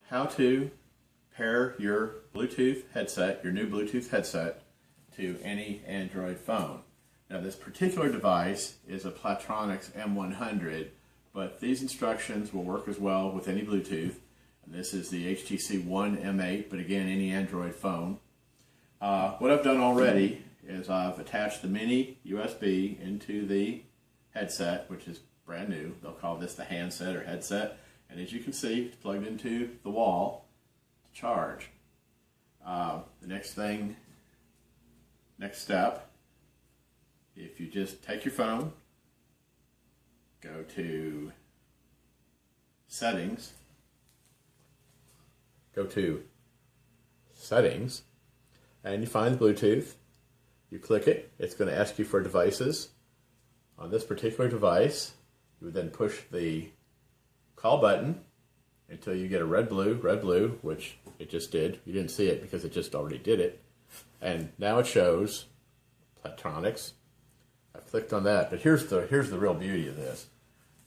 how to pair your Bluetooth headset, your new Bluetooth headset, to any Android phone. Now this particular device is a Plantronics M100, but these instructions will work as well with any Bluetooth. And this is the HTC One M8, but again, any Android phone. What I've done already is I've attached the mini USB into the headset, which is brand new. They'll call this the handset or headset. And as you can see, it's plugged into the wall to charge. The next step, if you just take your phone, go to Settings, and you find Bluetooth. You click it, it's going to ask you for devices. On this particular device, you would then push the call button until you get a red blue, which it just did. You didn't see it because it just already did it. And now it shows Plantronics. I've clicked on that, but here's the real beauty of this.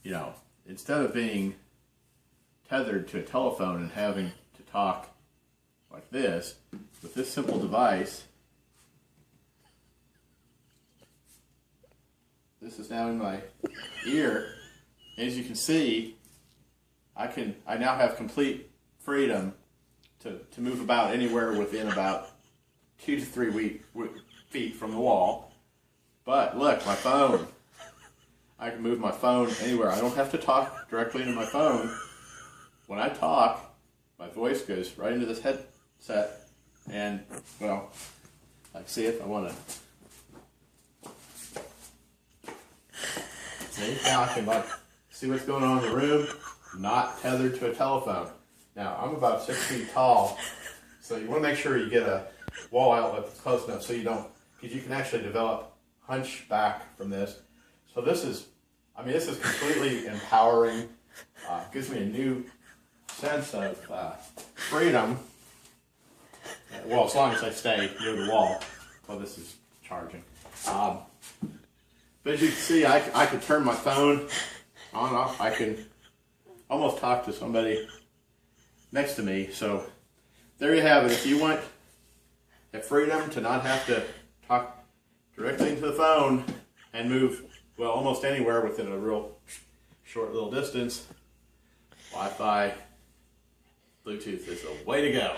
You know, instead of being tethered to a telephone and having to talk like this, with this simple device, this is now in my ear. As you can see, I now have complete freedom to move about anywhere within about 2 to 3 feet from the wall. But look, my phone. I can move my phone anywhere. I don't have to talk directly into my phone. When I talk, my voice goes right into this headset, and, well, I can see if I want to. See, now I can see what's going on in the room, not tethered to a telephone. Now, I'm about 6 feet tall, so you want to make sure you get a wall outlet that's close enough so you don't, because you can actually develop hunchback from this. So this is completely empowering. Gives me a new sense of freedom. Well, as long as I stay near the wall while this is charging. But as you can see, I can turn my phone on and off. I can almost talk to somebody next to me. So there you have it. If you want the freedom to not have to talk directly into the phone and move, well, almost anywhere within a real short little distance, Wi-Fi, Bluetooth is the way to go.